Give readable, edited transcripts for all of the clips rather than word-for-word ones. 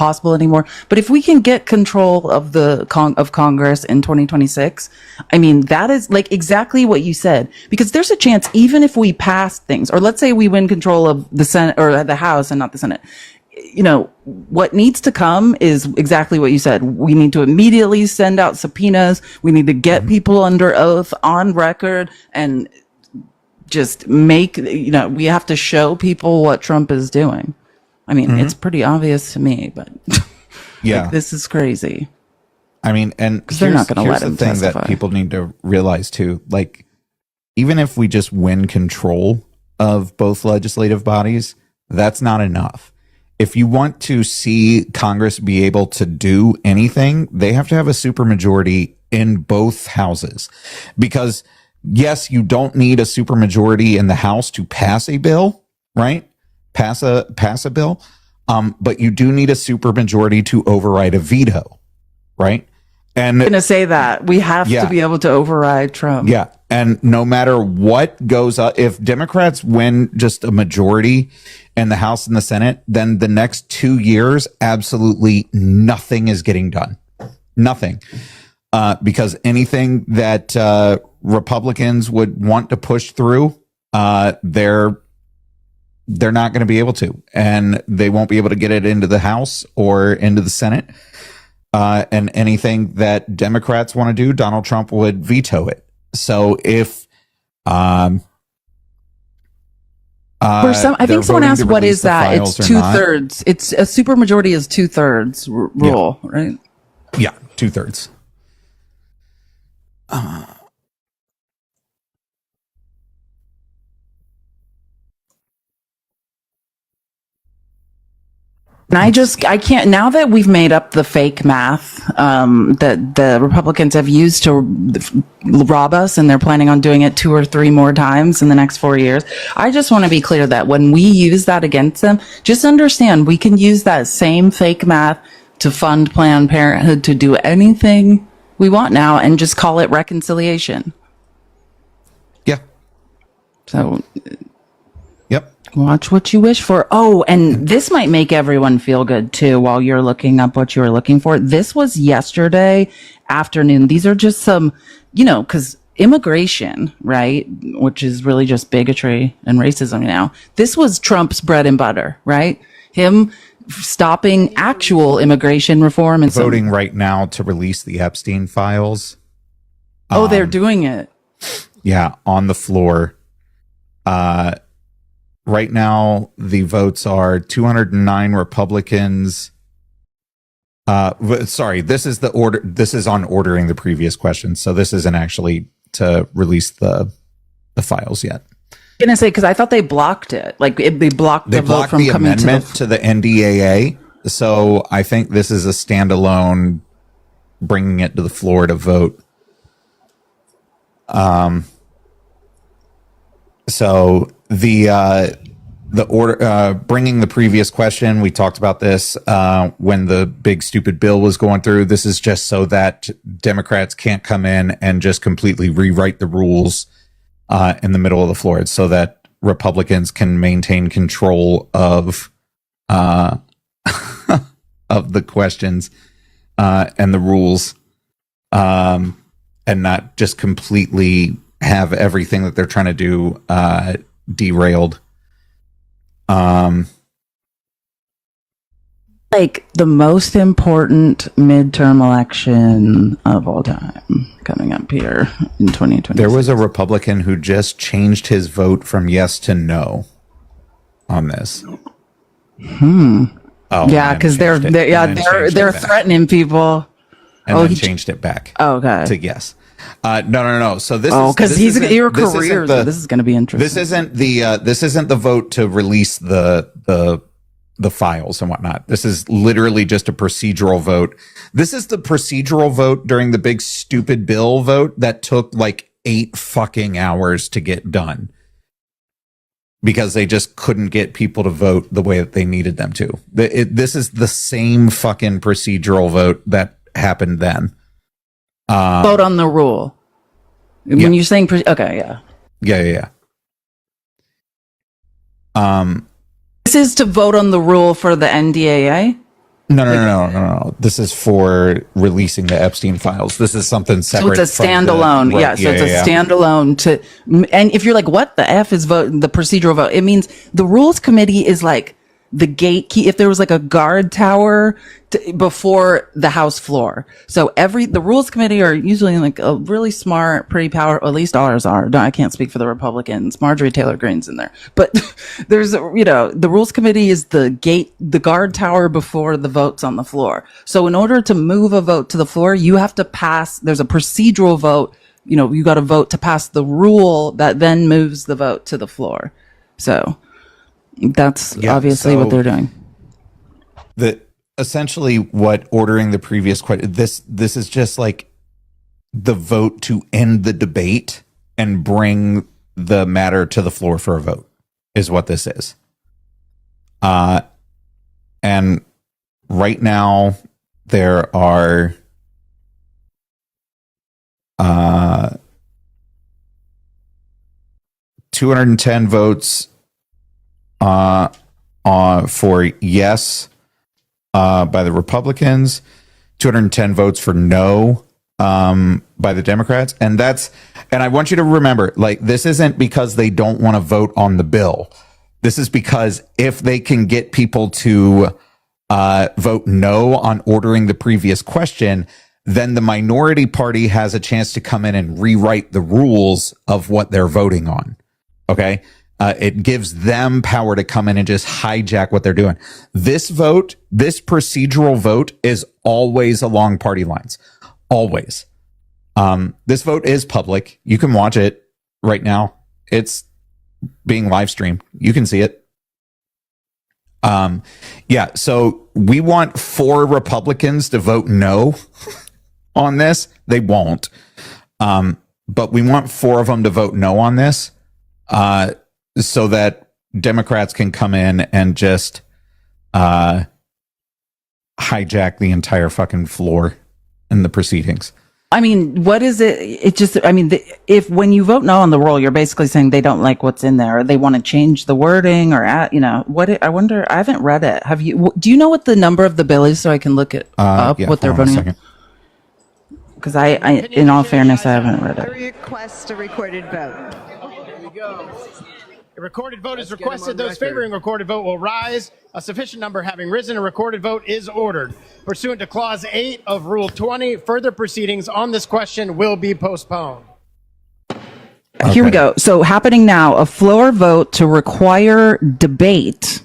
possible anymore. But if we can get control of the of Congress in 2026, I mean, that is like exactly what you said, because there's a chance, even if we pass things, or let's say we win control of the Senate or the House and not the Senate, you know, what needs to come is exactly what you said. We need to immediately send out subpoenas. We need to get people under oath on record and just make, you know, we have to show people what Trump is doing. I mean, it's pretty obvious to me, but yeah, like, this is crazy. I mean, and they're not going to let him the thing testify. that people need to realize too, like, even if we just win control of both legislative bodies, that's not enough. If you want to see Congress be able to do anything, they have to have a supermajority in both houses. Because yes, you don't need a supermajority in the House to pass a bill, right? Pass a bill. But you do need a supermajority to override a veto, right? And I'm going to say that we have to be able to override Trump. Yeah. And no matter what goes up, if Democrats win just a majority in the House and the Senate, then the next 2 years, absolutely nothing is getting done. Nothing. Because anything that Republicans would want to push through, they're not going to be able to, and they won't be able to get it into the House or into the Senate. And anything that Democrats want to do, Donald Trump would veto it. So if, I think someone asked, what is that? It's 2/3. It's a supermajority is 2/3 rule, right? Yeah, 2/3. And I can't, now that we've made up the fake math that the Republicans have used to rob us, and they're planning on doing it 2 or 3 more times in the next 4 years. I just want to be clear that when we use that against them, just understand we can use that same fake math to fund Planned Parenthood, to do anything we want now, and just call it reconciliation. Yeah. So. Yep. Watch what you wish for. Oh, and this might make everyone feel good too while you're looking up what you were looking for. This was yesterday afternoon. These are just some, you know, because immigration, right, which is really just bigotry and racism now. This was Trump's bread and butter, right? Him stopping actual immigration reform and voting right now to release the Epstein files. Oh, they're doing it. Yeah, on the floor. Right now, the votes are 209 Republicans. Sorry, this is the order. This is on ordering the previous question. So this isn't actually to release the files yet. I'm gonna say, because I thought they blocked it. Like they blocked the vote from coming to the NDAA. So I think this is a standalone, bringing it to the floor to vote. So the order, bringing the previous question, we talked about this when the big stupid bill was going through. This is just so that Democrats can't come in and just completely rewrite the rules in the middle of the floor. It's so that Republicans can maintain control of of the questions and the rules, and not just completely have everything that they're trying to do derailed. Like the most important midterm election of all time coming up here in 2020. There was a Republican who just changed his vote from yes to no on this. Oh yeah, because they're threatening people. And then changed it back. Oh, okay. To yes. No. So this is because he's your career. This is going to be interesting. This isn't the vote to release the files and whatnot. This is literally just a procedural vote. This is the procedural vote during the big stupid bill vote that took like 8 fucking hours to get done because they just couldn't get people to vote the way that they needed them to. This is the same fucking procedural vote that happened then. Vote on the rule. When you're saying, okay, yeah. This is to vote on the rule for the NDAA? No. This is for releasing the Epstein files. This is something separate. So it's a standalone. It's a standalone to, and if you're like, what the F is the procedural vote? It means the rules committee is like the gatekeeper. If there was like a guard tower before the House floor. So the rules committee are usually like a really smart, pretty powerful, at least ours are. No, I can't speak for the Republicans. Marjorie Taylor Greene's in there, but there's, the rules committee is the guard tower before the votes on the floor. So in order to move a vote to the floor, you have to pass, there's a procedural vote. You got to vote to pass the rule that then moves the vote to the floor. So that's obviously what they're doing. Essentially what ordering the previous question, this is just like the vote to end the debate and bring the matter to the floor for a vote is what this is. And right now there are 210 votes for yes by the Republicans, 210 votes for no by the Democrats. And I want you to remember, like, this isn't because they don't want to vote on the bill. This is because if they can get people to vote no on ordering the previous question, then the minority party has a chance to come in and rewrite the rules of what they're voting on. Okay. It gives them power to come in and just hijack what they're doing. This procedural vote is always along party lines. Always. This vote is public. You can watch it right now. It's being live streamed. You can see it. So we want 4 Republicans to vote no on this. They won't. But we want 4 of them to vote no on this. So that Democrats can come in and just hijack the entire fucking floor in the proceedings. I mean, what is it? It just, if when you vote no on the roll, you're basically saying they don't like what's in there, or they want to change the wording, or I wonder. I haven't read it. Have you? Do you know what the number of the bill is, so I can look it up? What they're voting on? Because I, in all fairness, I haven't read it. Request a recorded vote. Here we go. A recorded vote is requested. Those favoring a recorded vote will rise. A sufficient number having risen, a recorded vote is ordered. Pursuant to Clause 8 of Rule 20, further proceedings on this question will be postponed. Okay. Here we go. So happening now, a floor vote to require debate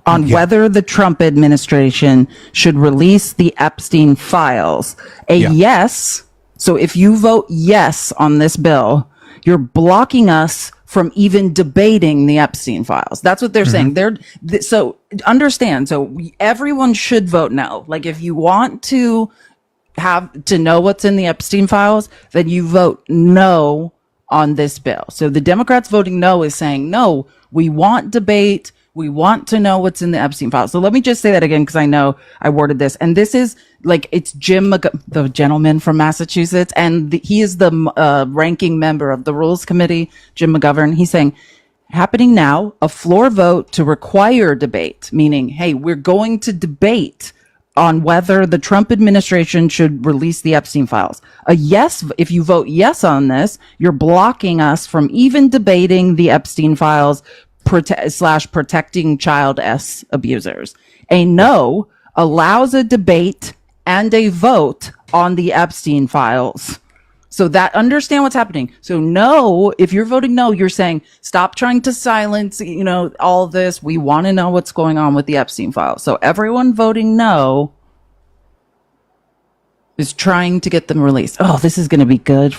on whether the Trump administration should release the Epstein files. Yes. So if you vote yes on this bill, you're blocking us from even debating the Epstein files. That's what they're saying. So understand. So everyone should vote no. Like, if you want to have to know what's in the Epstein files, then you vote no on this bill. So the Democrats voting no is saying, no, we want debate. We want to know what's in the Epstein files. So let me just say that again, because I know I worded this. And this is like, it's Jim, the gentleman from Massachusetts, and he is the ranking member of the Rules Committee, Jim McGovern. He's saying, happening now, a floor vote to require debate, meaning, hey, we're going to debate on whether the Trump administration should release the Epstein files. A yes, if you vote yes on this, you're blocking us from even debating the Epstein files protecting child abusers. A no allows a debate and a vote on the Epstein files. So that, understand what's happening. So no, if you're voting no, you're saying stop trying to silence, all this. We want to know what's going on with the Epstein files. So everyone voting no is trying to get them released. Oh, this is going to be good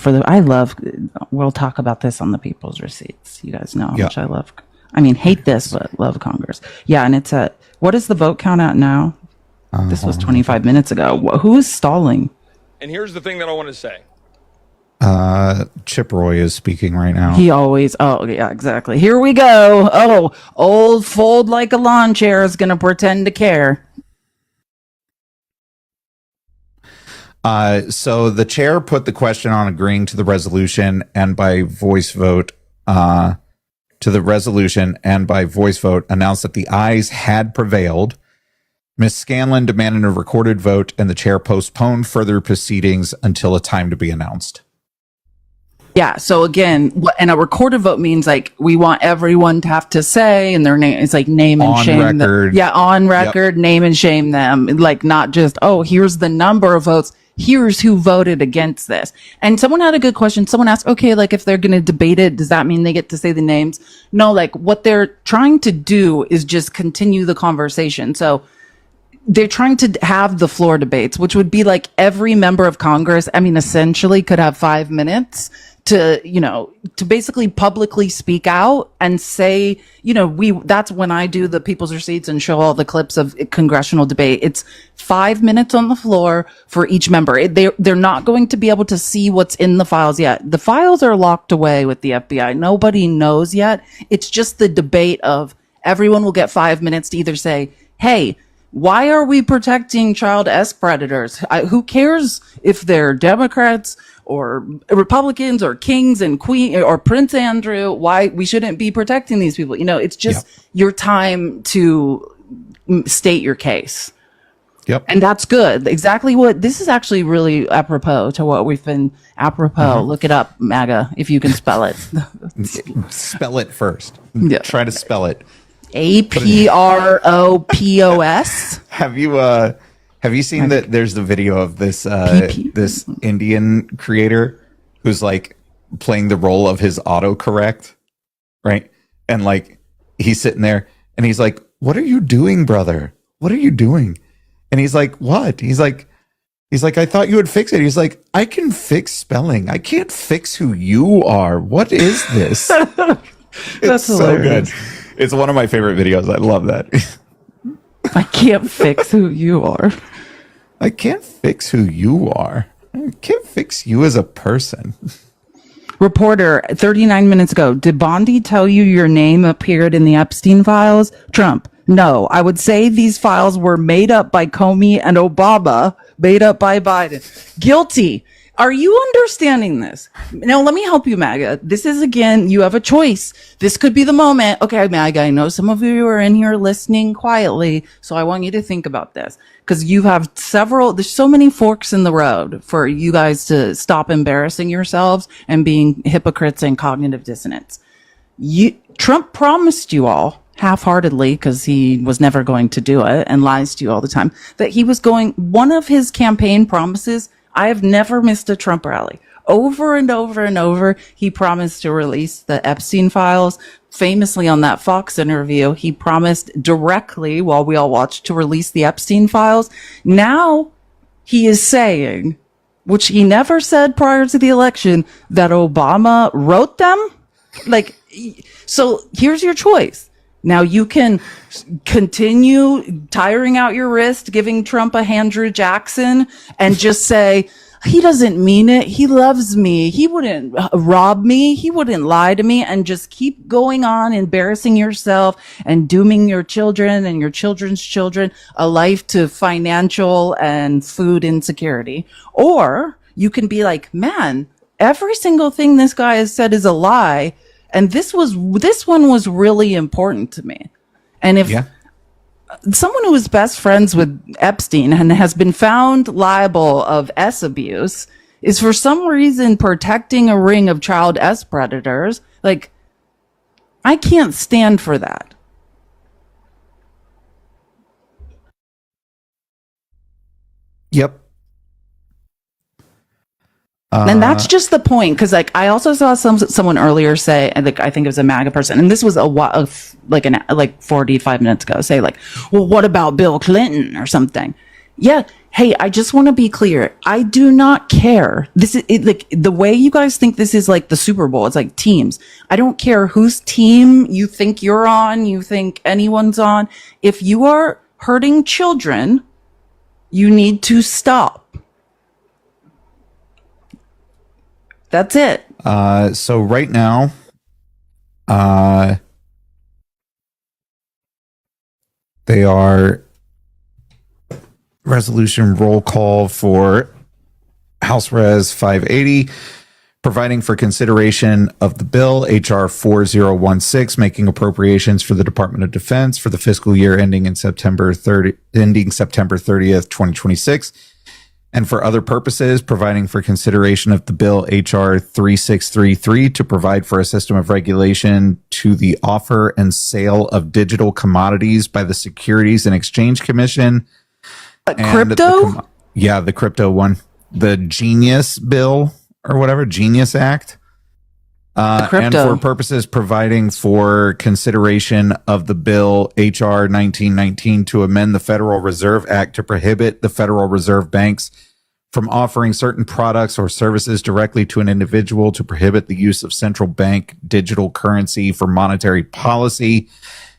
we'll talk about this on the People's Receipts. You guys know how much I love. Hate this, but love Congress. Yeah, and it's what is the vote count at now? This was 25 minutes ago. Who is stalling? And here's the thing that I want to say. Chip Roy is speaking right now. He always, yeah, exactly. Here we go. Oh, old fold like a lawn chair is going to pretend to care. So the chair put the question on agreeing to the resolution and by voice vote, announced that the ayes had prevailed. Ms. Scanlon demanded a recorded vote, and the chair postponed further proceedings until a time to be announced. Yeah. So again, and a recorded vote means like we want everyone to have to say and their name. It's like name and On shame. record. Yeah, on record, name and shame them. Like not just here's the number of votes. Here's who voted against this. And someone had a good question. Someone asked, okay, like if they're going to debate it, does that mean they get to say the names? No, like what they're trying to do is just continue the conversation. So they're trying to have the floor debates, which would be like every member of Congress, I mean, essentially could have 5 minutes to, to basically publicly speak out and say, that's when I do the People's Receipts and show all the clips of congressional debate. It's 5 minutes on the floor for each member. They're not going to be able to see what's in the files yet. The files are locked away with the FBI. Nobody knows yet. It's just the debate of everyone will get 5 minutes to either say, hey, why are we protecting child S predators? Who cares if they're Democrats or Republicans or kings and queen or Prince Andrew? Why we shouldn't be protecting these people? It's just your time to state your case. Yep. And that's good. Exactly this is actually really apropos to what we've been apropos. Look it up, MAGA, if you can spell it. Spell it first. Yeah. Try to spell it. APROPOS. Have you seen that there's the video of this this Indian creator who's like playing the role of his autocorrect, right? And like he's sitting there and he's like, "What are you doing, brother? What are you doing?" And he's like, "What?" He's like, "I thought you would fix it." He's like, "I can fix spelling. I can't fix who you are. What is this?" It's so good. It's one of my favorite videos. I love that. I can't fix who you are. I can't fix who you are. I can't fix you as a person. Reporter, 39 minutes ago, did Bondi tell you your name appeared in the Epstein files? Trump, no. I would say these files were made up by Comey and Obama, made up by Biden. Guilty. Are you understanding this? Now, let me help you, MAGA. This is, again, you have a choice. This could be the moment. Okay, MAGA, I know some of you are in here listening quietly, so I want you to think about this. Because you have there's so many forks in the road for you guys to stop embarrassing yourselves and being hypocrites and cognitive dissonance. Trump promised you all, half-heartedly, because he was never going to do it and lies to you all the time, that he was one of his campaign promises. I have never missed a Trump rally. Over and over and over, he promised to release the Epstein files. Famously on that Fox interview, he promised directly while we all watched to release the Epstein files. Now he is saying, which he never said prior to the election, that Obama wrote them. So here's your choice. Now you can continue tiring out your wrist, giving Trump a Andrew Jackson, and just say, he doesn't mean it. He loves me. He wouldn't rob me. He wouldn't lie to me, and just keep going on, embarrassing yourself and dooming your children and your children's children a life to financial and food insecurity. Or you can be like, man, every single thing this guy has said is a lie. And this one was really important to me. And if someone who was best friends with Epstein and has been found liable of S abuse is for some reason protecting a ring of child S predators, like, I can't stand for that. Yep. And that's just the point, because like I also saw someone earlier say, and I think it was a MAGA person, and this was like 45 minutes ago, say like, well, what about Bill Clinton or something? Yeah. Hey, I just want to be clear. I do not care. This is like the way you guys think this is like the Super Bowl. It's like teams. I don't care whose team you think you're on. You think anyone's on. If you are hurting children, you need to stop. That's it. So right now, they are resolution roll call for House Res 580, providing for consideration of the bill, H.R. 4016, making appropriations for the Department of Defense for the fiscal year ending September 30th, 2026, and for other purposes, providing for consideration of the bill, H.R. 3633, to provide for a system of regulation to the offer and sale of digital commodities by the Securities and Exchange Commission. Crypto? The crypto one. The Genius Bill, or whatever, Genius Act. And for purposes providing for consideration of the bill H.R. 1919 to amend the Federal Reserve Act to prohibit the Federal Reserve banks from offering certain products or services directly to an individual, to prohibit the use of central bank digital currency for monetary policy,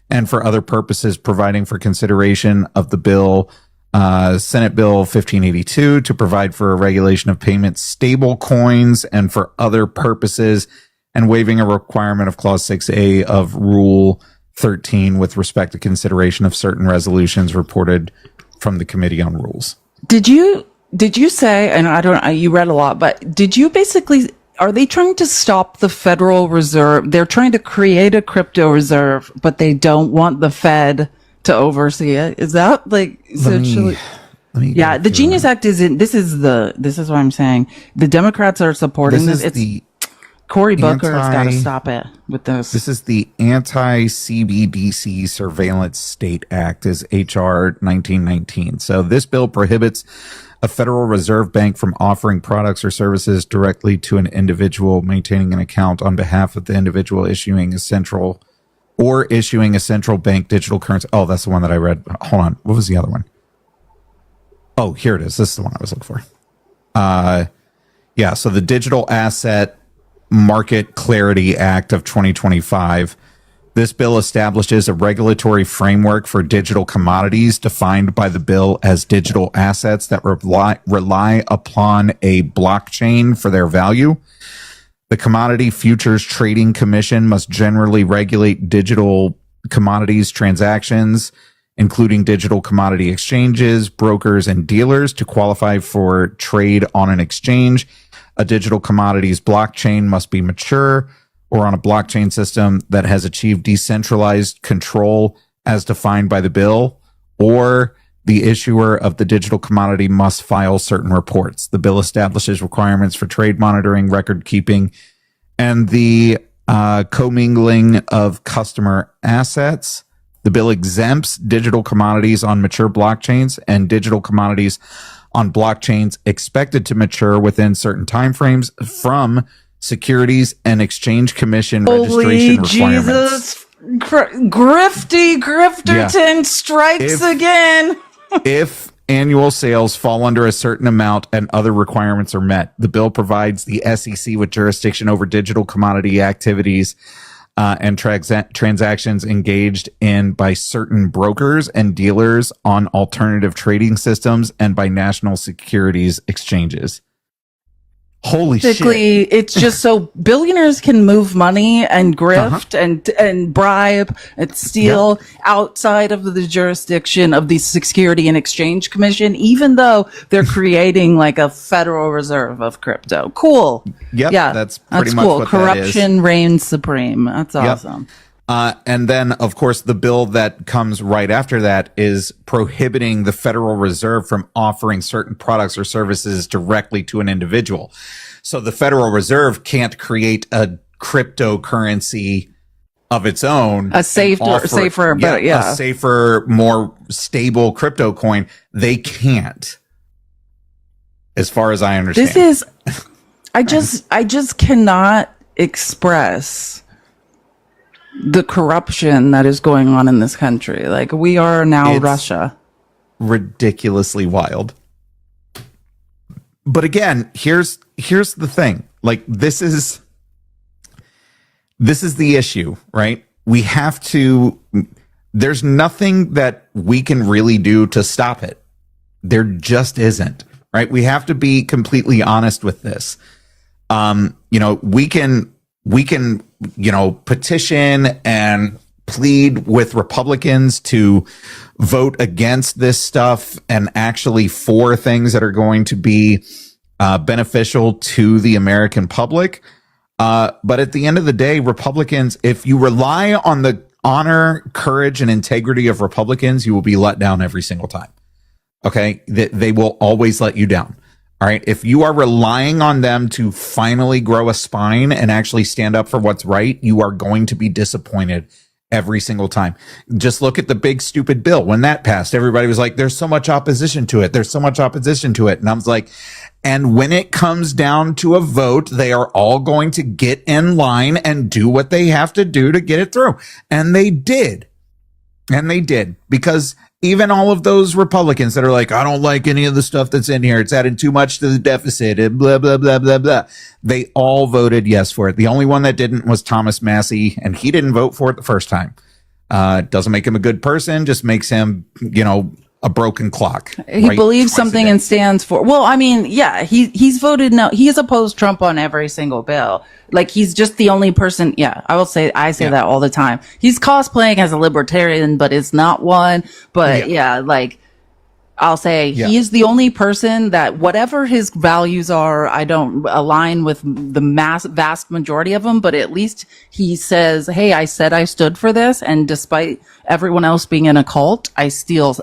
and for other purposes providing for consideration of the bill Senate Bill 1582 to provide for a regulation of payment stable coins and for other purposes, and waiving a requirement of Clause 6A of Rule 13 with respect to consideration of certain resolutions reported from the Committee on Rules. Did you say, and you read a lot, but did you basically, are they trying to stop the Federal Reserve? They're trying to create a crypto reserve, but they don't want the Fed to oversee it. Is that like essentially? Yeah, the Genius Act isn't. This is what I'm saying. The Democrats are supporting this. It's Cory Booker has got to stop it with this. This is the Anti-CBDC Surveillance State Act, is H.R. 1919. So this bill prohibits a Federal Reserve Bank from offering products or services directly to an individual maintaining an account on behalf of the individual issuing a central bank digital currency. Oh, that's the one that I read. Hold on. What was the other one? Oh, here it is. This is the one I was looking for. So the Digital Asset Market Clarity Act of 2025. This bill establishes a regulatory framework for digital commodities defined by the bill as digital assets that rely upon a blockchain for their value. The Commodity Futures Trading Commission must generally regulate digital commodities transactions, including digital commodity exchanges, brokers, and dealers, to qualify for trade on an exchange. A digital commodities blockchain must be mature or on a blockchain system that has achieved decentralized control as defined by the bill, or the issuer of the digital commodity must file certain reports. The bill establishes requirements for trade monitoring, record keeping, and the commingling of customer assets. The bill exempts digital commodities on mature blockchains and digital commodities on blockchains expected to mature within certain timeframes from Securities and Exchange Commission registration requirements. Grifterton strikes again. If annual sales fall under a certain amount and other requirements are met, the bill provides the SEC with jurisdiction over digital commodity activities and transactions engaged in by certain brokers and dealers on alternative trading systems and by national securities exchanges. Holy basically, shit. It's just so billionaires can move money and grift and bribe and steal outside of the jurisdiction of the Security and Exchange Commission, even though they're creating like a Federal Reserve of crypto. Cool. Yep, yeah, that's pretty much cool. what Corruption reigns supreme. That's awesome. And then, of course, the bill that comes right after that is prohibiting the Federal Reserve from offering certain products or services directly to an individual. So the Federal Reserve can't create a cryptocurrency of its own. A safer, more stable crypto coin. They can't, as far as I understand. This is, I just cannot express the corruption that is going on in this country. Like, we are now Russia. Ridiculously wild. But again, here's the thing. Like, this is the issue, right? We have to, there's nothing that we can really do to stop it. There just isn't, right? We have to be completely honest with this. We can, petition and plead with Republicans to vote against this stuff and actually for things that are going to be beneficial to the American public. But at the end of the day, Republicans, if you rely on the honor, courage, and integrity of Republicans, you will be let down every single time. Okay. They will always let you down. All right. If you are relying on them to finally grow a spine and actually stand up for what's right, you are going to be disappointed every single time. Just look at the big stupid bill. When that passed, everybody was like, there's so much opposition to it. There's so much opposition to it. And I was like, and when it comes down to a vote, they are all going to get in line and do what they have to do to get it through. And they did. And they did, because even all of those Republicans that are like, I don't like any of the stuff that's in here, it's adding too much to the deficit and blah, blah, blah, blah, blah. They all voted yes for it. The only one that didn't was Thomas Massie, and he didn't vote for it the first time. Doesn't make him a good person, just makes him, a broken clock. He believes something and stands for, well, I mean, yeah, he's voted no. He has opposed Trump on every single bill. Like, he's just the only person. Yeah, I say that all the time. He's cosplaying as a libertarian, but is not one. But I'll say he is the only person that, whatever his values are, I don't align with the vast majority of them, but at least he says, hey, I said I stood for this. And despite everyone else being in a cult, I still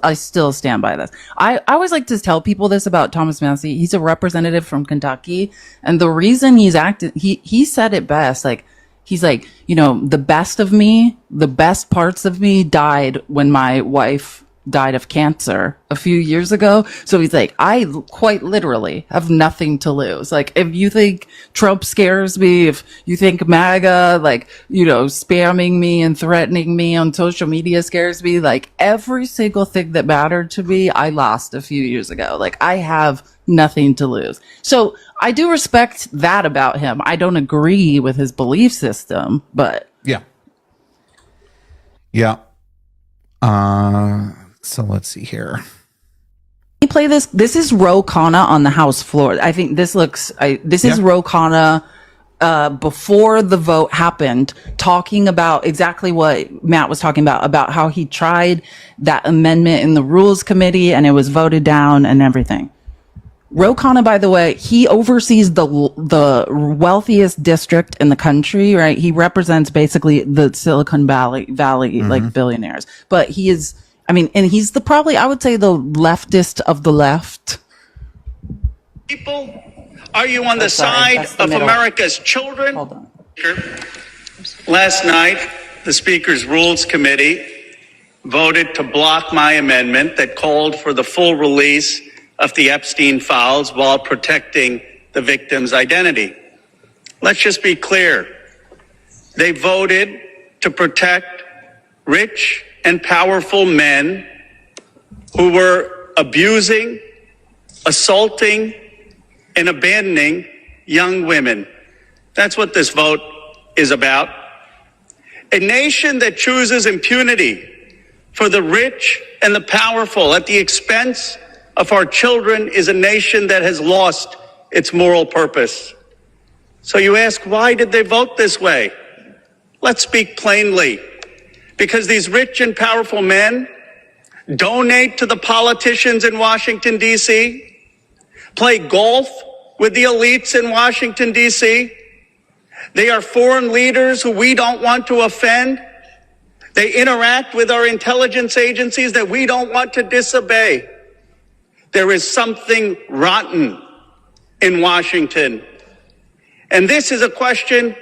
stand by this. I always like to tell people this about Thomas Massie. He's a representative from Kentucky. And the reason he's he said it best. Like, he's like, the best of me, the best parts of me died when my wife died of cancer a few years ago. So he's like, I quite literally have nothing to lose. Like, if you think Trump scares me, if you think MAGA, spamming me and threatening me on social media scares me, like, every single thing that mattered to me, I lost a few years ago. Like, I have nothing to lose. So I do respect that about him. I don't agree with his belief system, but yeah. So let's see here. Play this. This is Ro Khanna on the House floor. I think this is Ro Khanna before the vote happened, talking about exactly what Matt was talking about how he tried that amendment in the Rules Committee and it was voted down and everything. Ro Khanna, by the way, he oversees the wealthiest district in the country, right? He represents basically the Silicon Valley, like, billionaires. But he is, and he's probably, I would say, the leftist of the left. People, are you on the side of America's children? Hold on. Last night, the Speaker's Rules Committee voted to block my amendment that called for the full release of the Epstein files while protecting the victim's identity. Let's just be clear. They voted to protect rich and powerful men who were abusing, assaulting, and abandoning young women. That's what this vote is about. A nation that chooses impunity for the rich and the powerful at the expense of our children is a nation that has lost its moral purpose. So you ask, why did they vote this way? Let's speak plainly. Because these rich and powerful men donate to the politicians in Washington, D.C., play golf with the elites in Washington, D.C. They are foreign leaders who we don't want to offend. They interact with our intelligence agencies that we don't want to disobey. There is something rotten in Washington. And this is a question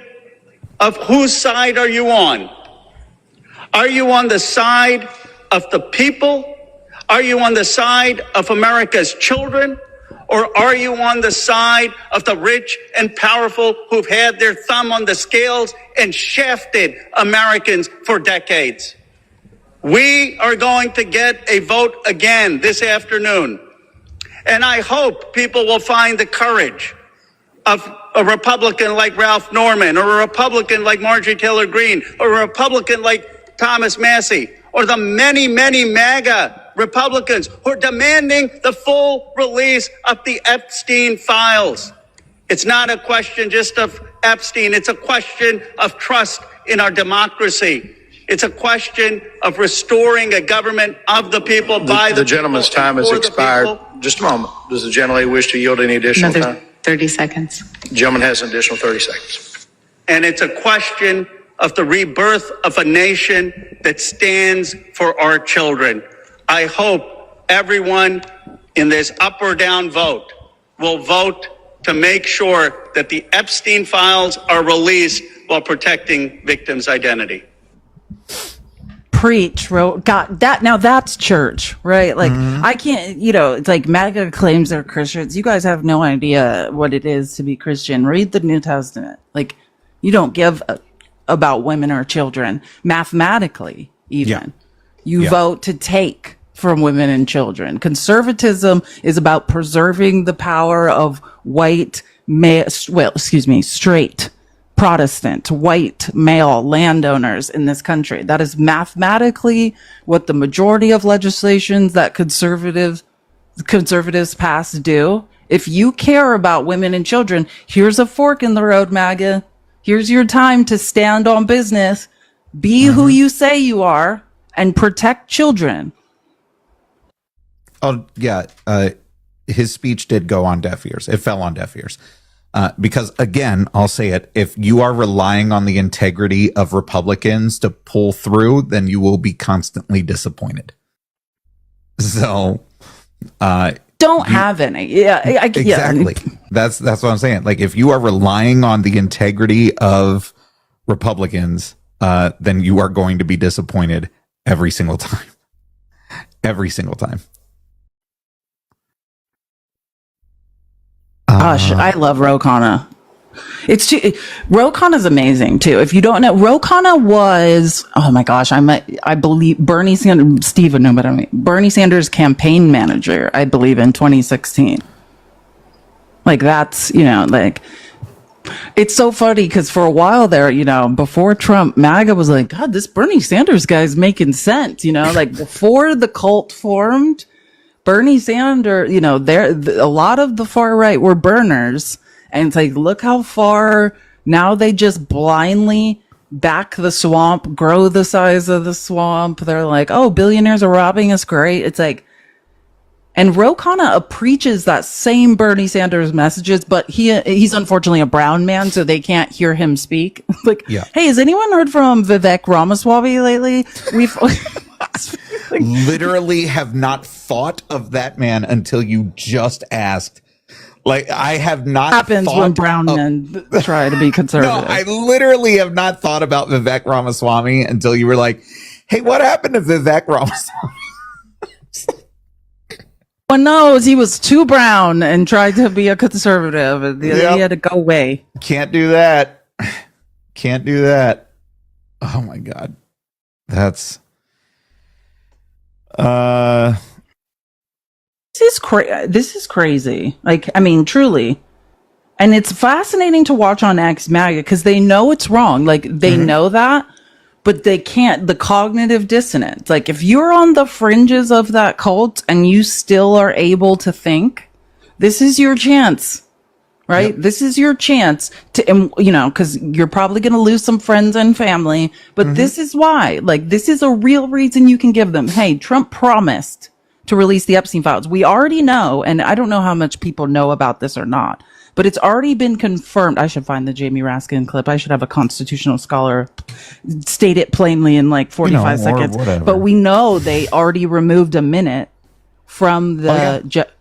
of whose side are you on? Are you on the side of the people? Are you on the side of America's children? Or are you on the side of the rich and powerful who've had their thumb on the scales and shafted Americans for decades? We are going to get a vote again this afternoon. And I hope people will find the courage of a Republican like Ralph Norman, or a Republican like Marjorie Taylor Greene, or a Republican like Thomas Massie, or the many, many MAGA Republicans who are demanding the full release of the Epstein files. It's not a question just of Epstein. It's a question of trust in our democracy. It's a question of restoring a government of the people, by the gentleman's people, time and has for the expired. people. Just a moment. Does the gentlelady wish to yield any additional Another time? 30 seconds. The gentleman has an additional 30 seconds. And it's a question of the rebirth of a nation that stands for our children. I hope everyone in this up or down vote will vote to make sure that the Epstein files are released while protecting victims' identity. Preach, God, that now that's church, right? Like I can't, it's like MAGA claims they're Christians. You guys have no idea what it is to be Christian. Read the New Testament. Like you don't give about women or children mathematically, even. You vote to take from women and children. Conservatism is about preserving the power of straight Protestant, white, male landowners in this country. That is mathematically what the majority of legislations that conservatives pass do. If you care about women and children, here's a fork in the road, MAGA. Here's your time to stand on business, be who you say you are, and protect children. Oh, yeah. His speech did go on deaf ears. It fell on deaf ears. Because again, I'll say it, if you are relying on the integrity of Republicans to pull through, then you will be constantly disappointed. So, don't have any. Exactly. That's what I'm saying. Like, if you are relying on the integrity of Republicans, then you are going to be disappointed every single time. Every single time. Gosh, I love Ro Khanna. Ro Khanna's amazing too. If you don't know, Ro Khanna was, oh my gosh, I believe Bernie Sanders, Stephen, no, but I mean Bernie Sanders' campaign manager, I believe in 2016. Like that's, like it's so funny because for a while there, before Trump, MAGA was like, God, this Bernie Sanders guy's making sense, like before the cult formed. Bernie Sanders, a lot of the far right were burners. And it's like, look how far now they just blindly back the swamp, grow the size of the swamp. They're like, oh, billionaires are robbing us. Great. It's like, and Ro Khanna preaches that same Bernie Sanders messages, but he's unfortunately a brown man, so they can't hear him speak. Like, hey, has anyone heard from Vivek Ramaswamy lately? We've literally have not thought of that man until you just asked. Like, I have not happens when brown men try to be conservative. No, I literally have not thought about Vivek Ramaswamy until you were like, hey, what happened to Vivek Ramaswamy? One knows he was too brown and tried to be a conservative, and he had to go away. Can't do that. Can't do that. Oh my God. That's this is crazy. Like, I mean, truly. And it's fascinating to watch on X MAGA because they know it's wrong. Like, they know that, but they can't. The cognitive dissonance. Like, if you're on the fringes of that cult and you still are able to think, this is your chance, right? Yep. This is your chance to, because you're probably going to lose some friends and family, but this is why. Like, this is a real reason you can give them. Hey, Trump promised to release the Epstein files. We already know, and I don't know how much people know about this or not, but it's already been confirmed. I should find the Jamie Raskin clip. I should have a constitutional scholar state it plainly in like 45 seconds. But we know they already removed a minute from the...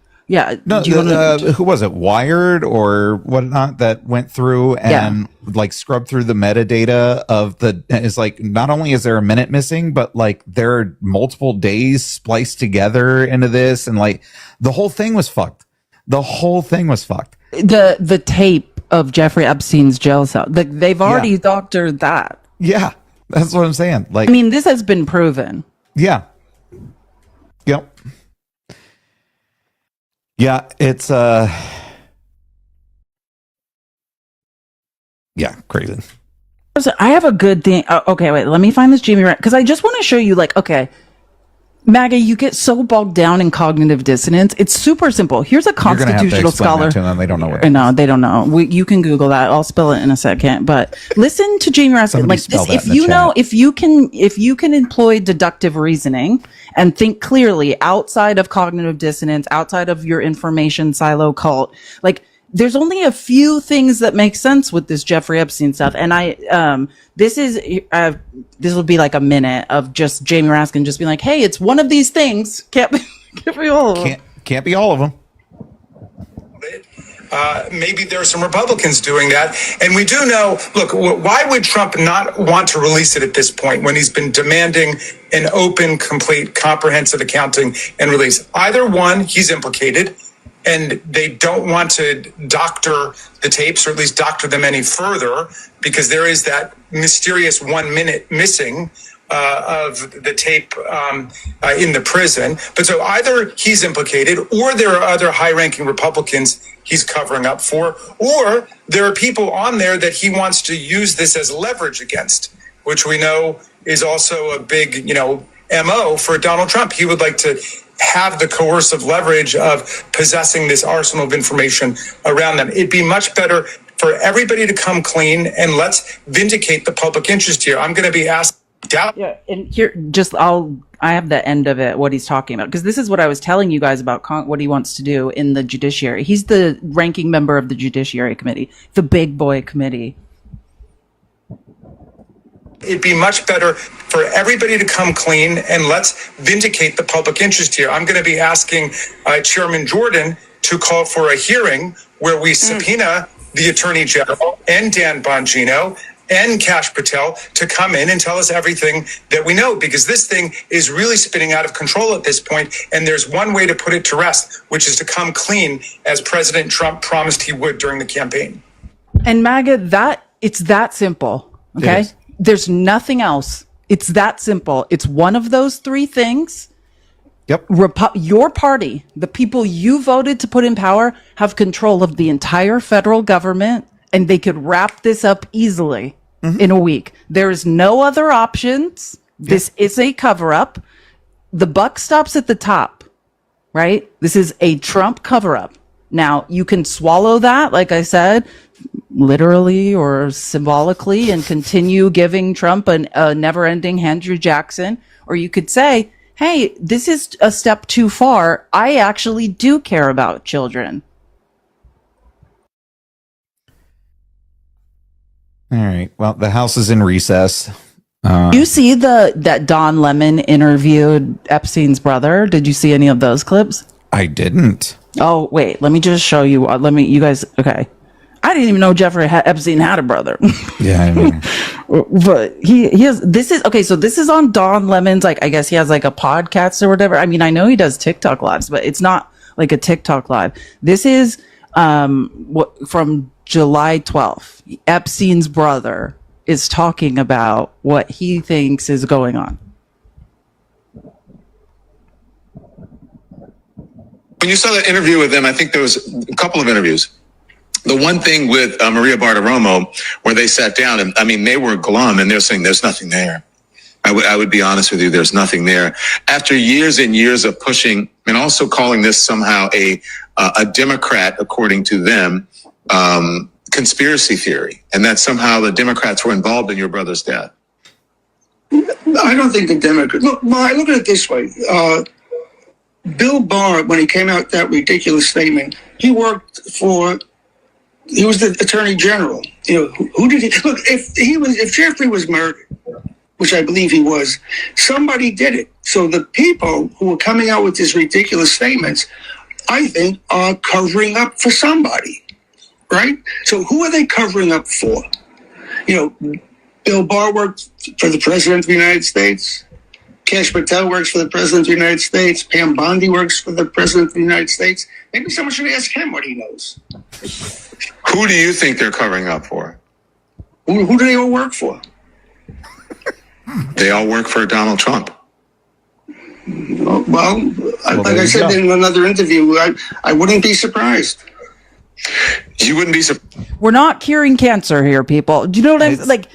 who was it? Wired or whatnot that went through and like scrubbed through the metadata of it's like, not only is there a minute missing, but like there are multiple days spliced together into this. And like the whole thing was fucked. The whole thing was fucked. The tape of Jeffrey Epstein's jail cell, they've already doctored that. Yeah. That's what I'm saying. Like, I mean, this has been proven. Yeah. Yep. Yeah, it's crazy. I have a good thing. Okay, wait, let me find this Jamie because I just want to show you, like, okay, Maggie, you get so bogged down in cognitive dissonance. It's super simple. Here's a You're gonna have to constitutional explain scholar. that to them. They don't know what. No, they don't know. You can Google that. I'll spell it in a second. But listen to Jamie Raskin. Somebody Like spell this, that in the chat. if you can employ deductive reasoning and think clearly outside of cognitive dissonance, outside of your information silo cult, like there's only a few things that make sense with this Jeffrey Epstein stuff. And this will be like a minute of just Jamie Raskin just being like, hey, it's one of these things. Can't be all of them. Can't be all of them. Maybe there are some Republicans doing that. And we do know, look, why would Trump not want to release it at this point when he's been demanding an open, complete, comprehensive accounting and release? Either one, he's implicated, and they don't want to doctor the tapes, or at least doctor them any further, because there is that mysterious 1 minute missing of the tape in the prison. But so either he's implicated, or there are other high-ranking Republicans he's covering up for, or there are people on there that he wants to use this as leverage against, which we know is also a big, MO for Donald Trump. He would like to have the coercive leverage of possessing this arsenal of information around them. It'd be much better for everybody to come clean, and let's vindicate the public interest here. I'm going to be asked. Yeah, and here, I have the end of it, what he's talking about, because this is what I was telling you guys about what he wants to do in the judiciary. He's the ranking member of the Judiciary Committee, the big boy committee. It'd be much better for everybody to come clean, and let's vindicate the public interest here. I'm going to be asking Chairman Jordan to call for a hearing where we subpoena the Attorney General and Dan Bongino and Kash Patel to come in and tell us everything that we know, because this thing is really spinning out of control at this point, and there's one way to put it to rest, which is to come clean, as President Trump promised he would during the campaign. And MAGA, it's that simple, okay? There's nothing else. It's that simple. It's one of those three things. Yep. Your party, the people you voted to put in power, have control of the entire federal government, and they could wrap this up easily in a week. There's no other options. This is a cover-up. The buck stops at the top, right? This is a Trump cover-up. Now, you can swallow that, like I said, literally or symbolically, and continue giving Trump a never-ending Andrew Jackson. Or you could say, hey, this is a step too far. I actually do care about children. All right. Well, the House is in recess. You see that Don Lemon interviewed Epstein's brother? Did you see any of those clips? I didn't. Oh, wait. Let me just show you. You guys. Okay. I didn't even know Jeffrey Epstein had a brother. Yeah, I mean. But he has. This is okay. So this is on Don Lemon's. Like, I guess he has like a podcast or whatever. I mean, I know he does TikTok lives, but it's not like a TikTok live. This is from July 12th. Epstein's brother is talking about what he thinks is going on. When you saw that interview with them, I think there was a couple of interviews. The one thing with Maria Bartiromo, where they sat down, and I mean, they were glum, and they're saying there's nothing there. I would be honest with you, there's nothing there. After years and years of pushing, and also calling this somehow a Democrat, according to them, conspiracy theory, and that somehow the Democrats were involved in your brother's death. I don't think the Democrats. Look at it this way. Bill Barr, when he came out with that ridiculous statement, he was the Attorney General. Who did he look? If Jeffrey was murdered, which I believe he was, somebody did it. So the people who were coming out with these ridiculous statements, I think, are covering up for somebody. Right? So who are they covering up for? Bill Barr worked for the President of the United States. Kash Patel works for the President of the United States. Pam Bondi works for the President of the United States. Maybe someone should ask him what he knows. Who do you think they're covering up for? Who do they all work for? They all work for Donald Trump. Well, like I said in another interview, I wouldn't be surprised. You wouldn't be surprised. We're not curing cancer here, people. Do you know what I'm like?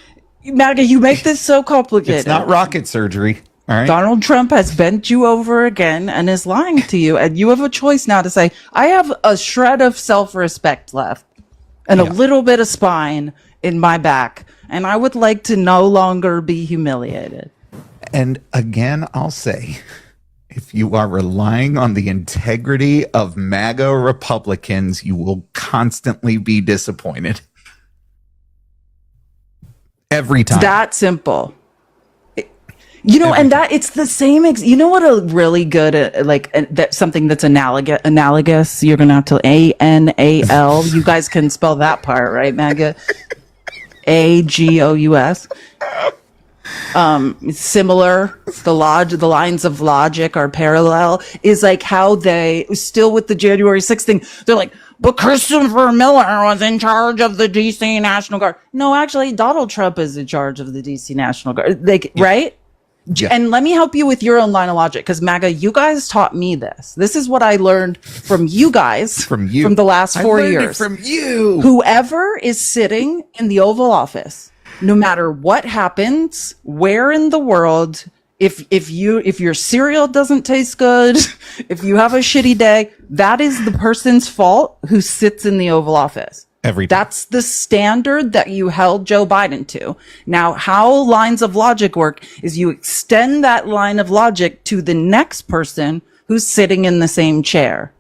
MAGA, you make this so complicated. It's not rocket surgery. All right. Donald Trump has bent you over again and is lying to you. And you have a choice now to say, I have a shred of self-respect left and a little bit of spine in my back. And I would like to no longer be humiliated. And again, I'll say, if you are relying on the integrity of MAGA Republicans, you will constantly be disappointed. Every time. It's that simple. You know, and that it's the same. You know what a really good, that something that's analogous. You're going to have to ANAL. You guys can spell that part, right, MAGA? AGOUS. Similar. The lines of logic are parallel. Is like how they still with the January 6th thing. They're like, but Christopher Miller was in charge of the DC National Guard. No, actually, Donald Trump is in charge of the DC National Guard. Right? Yeah. And let me help you with your own line of logic, because MAGA, you guys taught me this. This is what I learned from you guys from the last 4 years. From you. Whoever is sitting in the Oval Office, no matter what happens, where in the world, if your cereal doesn't taste good, if you have a shitty day, that is the person's fault who sits in the Oval Office. That's the standard that you held Joe Biden to. Now, how lines of logic work is you extend that line of logic to the next person who's sitting in the same chair.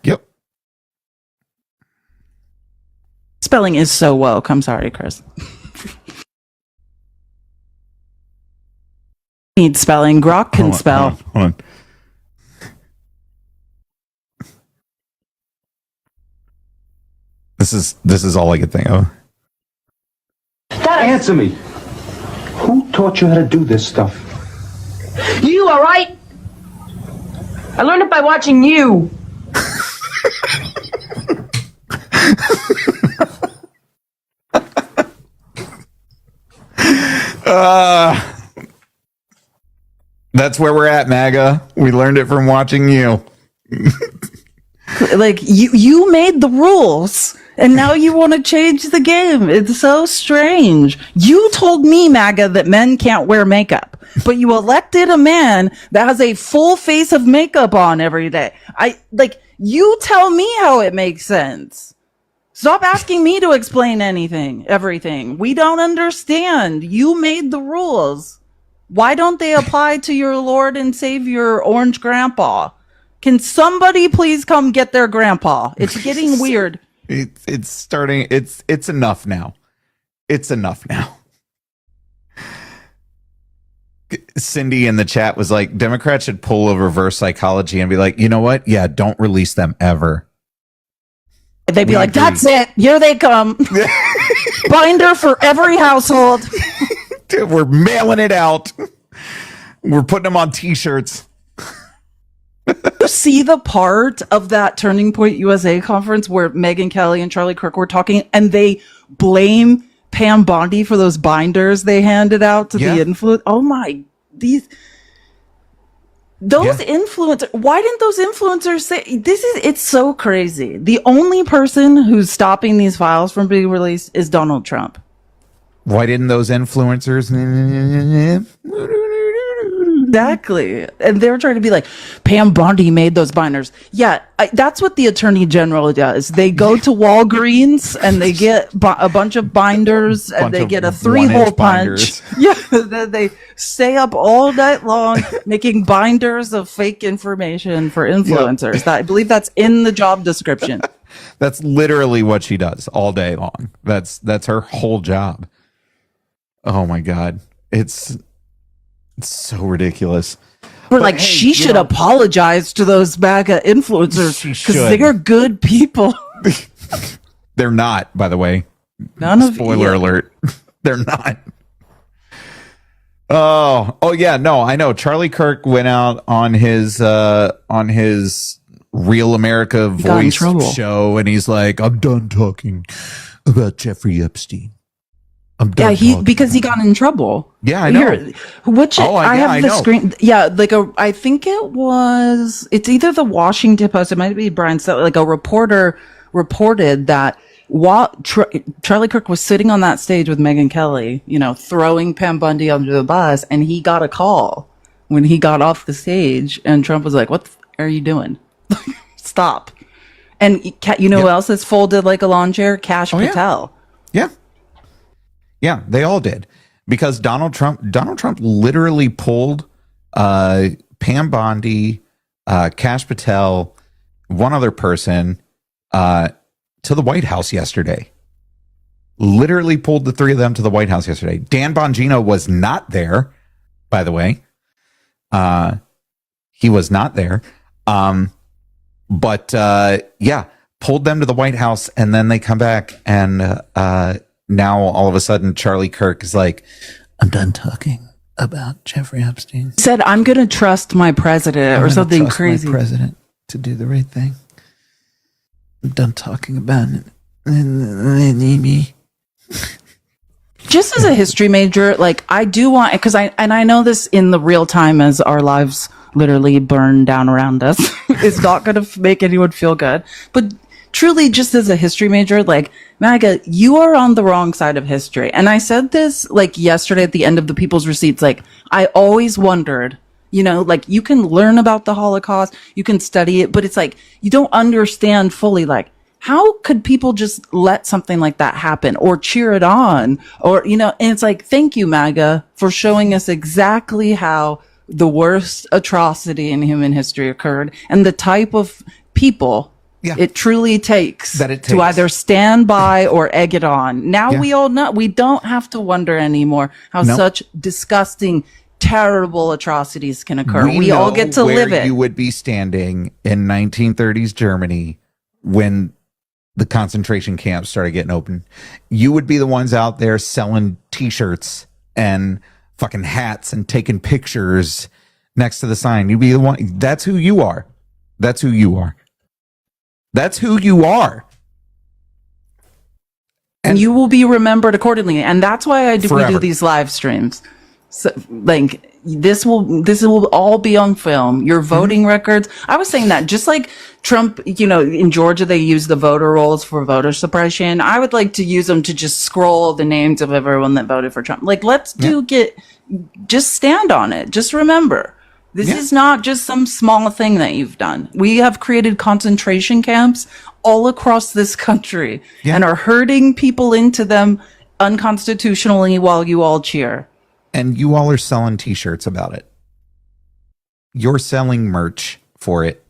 Yep. Spelling is so woke. I'm sorry, Chris. Need spelling. Grok can spell. Hold on. This is all I could think of. Answer me. Who taught you how to do this stuff? You, all right? I learned it by watching you. That's where we're at, MAGA. We learned it from watching you. Like you made the rules and now you want to change the game. It's so strange. You told me, MAGA, that men can't wear makeup, but you elected a man that has a full face of makeup on every day. You tell me how it makes sense. Stop asking me to explain everything. We don't understand. You made the rules. Why don't they apply to your Lord and Savior Orange Grandpa? Can somebody please come get their grandpa? It's getting weird. It's starting. It's enough now. It's enough now. Cindy in the chat was like, Democrats should pull a reverse psychology and be like, you know what? Yeah, don't release them ever. They'd be like, that's it. Here they come. Binder for every household. Dude, we're mailing it out. We're putting them on T-shirts. You see the part of that Turning Point USA conference where Megyn Kelly and Charlie Kirk were talking and they blame Pam Bondi for those binders they handed out to the influence. Oh my, influencers. Why didn't those influencers say it's so crazy. The only person who's stopping these files from being released is Donald Trump. Why didn't those influencers? Exactly. And they're trying to be like, Pam Bondi made those binders. Yeah, that's what the Attorney General does. They go to Walgreens and they get a bunch of binders and they get a 3-hole punch. Yeah, then they stay up all night long making binders of fake information for influencers. I believe that's in the job description. That's literally what she does all day long. That's her whole job. Oh my God. It's so ridiculous. She should apologize to those MAGA influencers because they're good people. They're not, by the way. Spoiler alert. They're not. Oh yeah, no, I know. Charlie Kirk went out on his Real America Voice show, and he's like, "I'm done talking about Jeffrey Epstein." Because he got in trouble. Yeah, I know. I have the screen. Yeah, I think it's either the Washington Post, it might be Brian Stelter, a reporter reported that while Charlie Kirk was sitting on that stage with Megyn Kelly, you know, throwing Pam Bundy under the bus, and he got a call when he got off the stage, and Trump was like, "What are you doing? Stop!" And you know who else is folded like a lawn chair? Kash Patel. Yeah, they all did, because Donald Trump literally pulled Pam Bondi, Kash Patel, one other person to the White House yesterday. Literally pulled the three of them to the White House yesterday. Dan Bongino was not there, by the way. He was not there. But pulled them to the White House, and then they come back, and now all of a sudden Charlie Kirk is like, "I'm done talking about Jeffrey Epstein." He said, "I'm going to trust my president," or something crazy. My president to do the right thing. I'm done talking about it. Just as a history major, like, I do want, because I know this in the real time as our lives literally burn down around us. It's not going to make anyone feel good. But truly, just as a history major, like, MAGA, you are on the wrong side of history. And I said this, like, yesterday at the end of the People's Receipts. Like, I always wondered, you know, like, you can learn about the Holocaust, you can study it, but it's like, you don't understand fully, like, how could people just let something like that happen or cheer it on? Or, you know, and it's like, thank you, MAGA, for showing us exactly how the worst atrocity in human history occurred and the type of people it truly takes to either stand by or egg it on. Now we all know, we don't have to wonder anymore how such disgusting, terrible atrocities can occur. We all get to live it. You would be standing in 1930s Germany when the concentration camps started getting open. You would be the ones out there selling t-shirts and fucking hats and taking pictures next to the sign. You'd be the one. That's who you are. That's who you are. That's who you are. And you will be remembered accordingly. And that's why we do these live streams. So, like, this will all be on film. Your voting records. I was saying that just like Trump, you know, in Georgia, they use the voter rolls for voter suppression. I would like to use them to just scroll the names of everyone that voted for Trump. Like, just stand on it. Just remember, this is not just some small thing that you've done. We have created concentration camps all across this country and are herding people into them unconstitutionally while you all cheer. And you all are selling t-shirts about it. You're selling merch for it.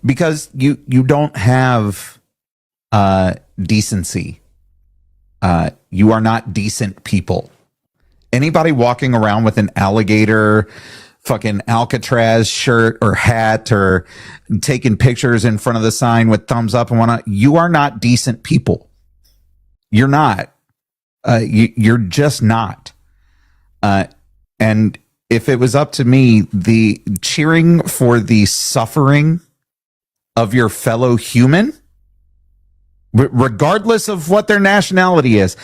Because you don't have decency. You are not decent people. Anybody walking around with an alligator fucking Alcatraz shirt or hat or taking pictures in front of the sign with thumbs up and whatnot, you are not decent people. You're not. You're just not. And if it was up to me, the cheering for the suffering of your fellow human, regardless of what their nationality is,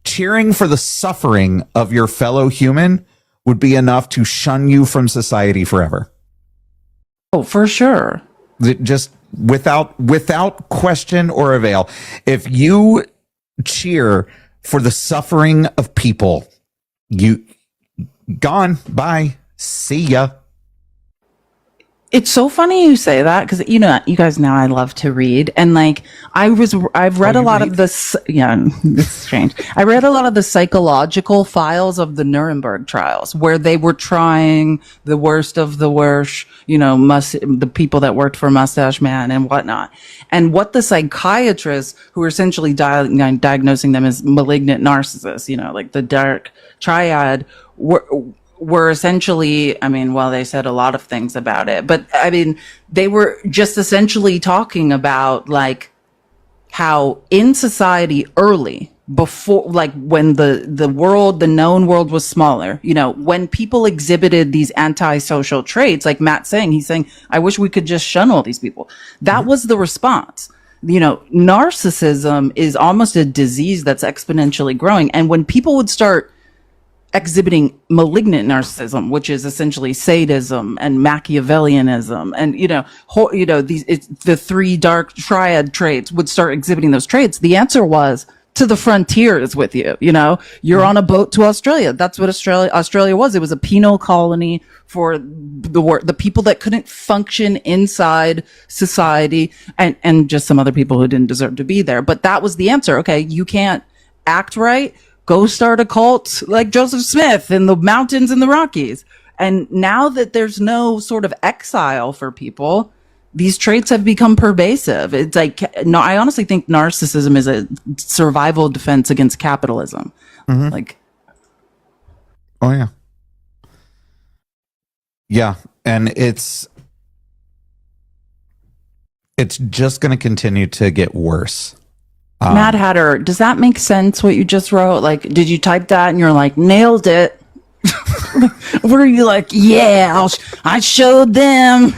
cheering for the suffering of your fellow human would be enough to shun you from society forever. Oh, for sure. Just without question or avail. If you cheer for the suffering of people, you gone. Bye. See ya. It's so funny you say that because, you know, you guys know I love to read. And like, I've read a lot of this. Yeah, it's strange. I read a lot of the psychological files of the Nuremberg trials where they were trying the worst of the worst, you know, the people that worked for Mustache Man and whatnot. And what the psychiatrists who were essentially diagnosing them as malignant narcissists, you know, like the dark triad, were essentially, I mean, well, they said a lot of things about it, but I mean, they were just essentially talking about like how in society early, before, like when the known world was smaller, you know, when people exhibited these antisocial traits, like Matt's saying, he's saying, I wish we could just shun all these people. That was the response. You know, narcissism is almost a disease that's exponentially growing. And when people would start exhibiting malignant narcissism, which is essentially sadism and Machiavellianism, and the three dark triad traits would start exhibiting those traits. The answer was to the frontiers with you. You're on a boat to Australia. That's what Australia was. It was a penal colony for the people that couldn't function inside society, and just some other people who didn't deserve to be there. But that was the answer. Okay, you can't act right. Go start a cult like Joseph Smith in the mountains in the Rockies. And now that there's no sort of exile for people, these traits have become pervasive. It's like, no, I honestly think narcissism is a survival defense against capitalism. Oh yeah. Yeah. And it's just going to continue to get worse. Mad Hatter, does that make sense what you just wrote? Like, did you type that and you're like, nailed it? Were you like, yeah, I showed them.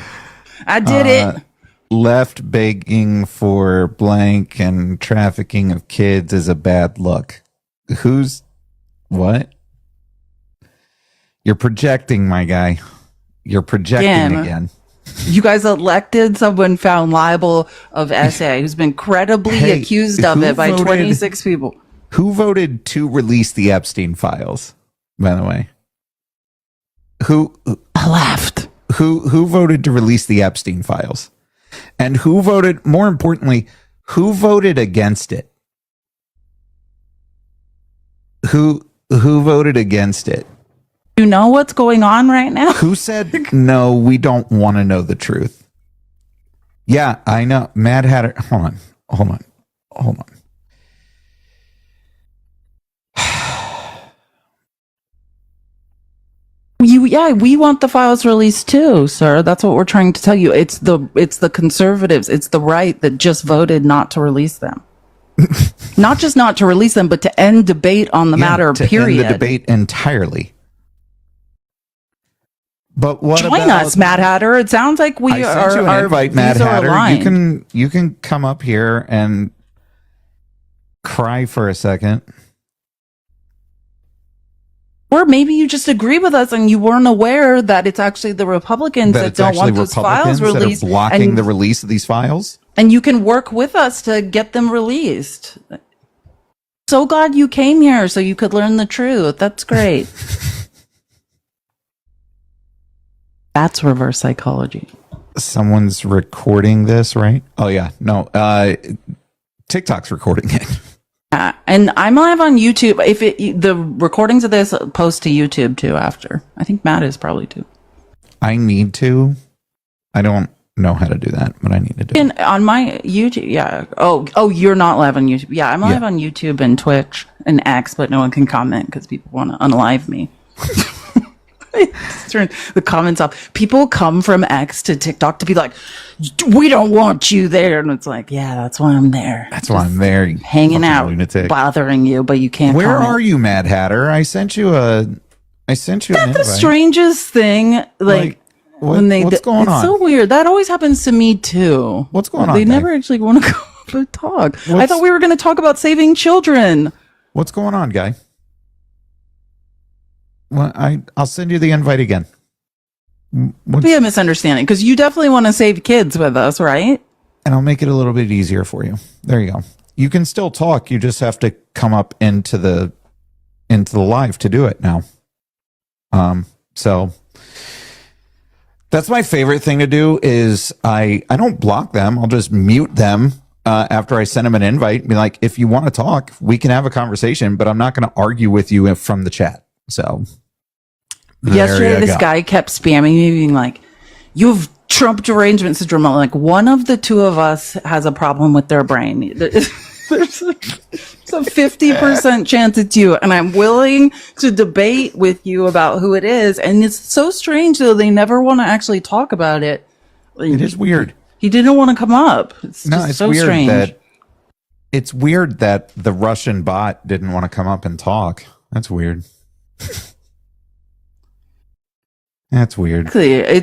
I did it. Left begging for blank and trafficking of kids is a bad look. What? You're projecting, my guy. You're projecting again. You guys elected someone found liable of SA who's been credibly accused of it by 26 people. Who voted to release the Epstein files, by the way? Who left? Who voted to release the Epstein files? And who voted, more importantly, who voted against it? Who voted against it? You know what's going on right now? Who said, no, we don't want to know the truth? Yeah, I know. Mad Hatter. Hold on. We want the files released too, sir. That's what we're trying to tell you. It's the conservatives, it's the right that just voted not to release them. Not just not to release them, but to end debate on the matter, period. End the debate entirely. But what Join us, Mad Hatter. It sounds like we I sent you an invite, Mad Hatter. You can come up here and cry for a second. Or maybe you just agree with us and you weren't aware that it's actually the Republicans that don't want those files released. That are blocking the release of these files. And you can work with us to get them released. So glad you came here so you could learn the truth. That's great. That's reverse psychology. Someone's recording this, right? Oh, yeah. No, TikTok's recording it. And I'm live on YouTube. The recordings of this post to YouTube too after. I think Matt is probably too. I need to. I don't know how to do that, but I need to do it. On my YouTube, yeah. Oh, you're not live on YouTube. Yeah, I'm live on YouTube and Twitch and X, but no one can comment because people want to unlive me. Turn the comments off. People come from X to TikTok to be like, we don't want you there. And it's like, yeah, that's why I'm there. That's why I'm there. Hanging out, lunatic. Bothering you, but you can't. Where are you, Mad Hatter? I sent you an invite. The strangest thing, when what's going on? It's so weird. That always happens to me too. What's going on? They never actually want to come up and talk. I thought we were going to talk about saving children. What's going on, guy? Well, I'll send you the invite again. Be a misunderstanding because you definitely want to save kids with us, right? And I'll make it a little bit easier for you. There you go. You can still talk. You just have to come up into the live to do it now. So that's my favorite thing to do is I don't block them. I'll just mute them after I send them an invite. Be like, if you want to talk, we can have a conversation, but I'm not going to argue with you from the chat. So yesterday, this guy kept spamming me, being like, "You have Trump derangement syndrome." I'm like, one of the two of us has a problem with their brain. There's a 50% chance it's you, and I'm willing to debate with you about who it is. And it's so strange, though, they never want to actually talk about it. It is weird. He didn't want to come up. It's so weird strange. It's weird that the Russian bot didn't want to come up and talk. That's weird. That's weird.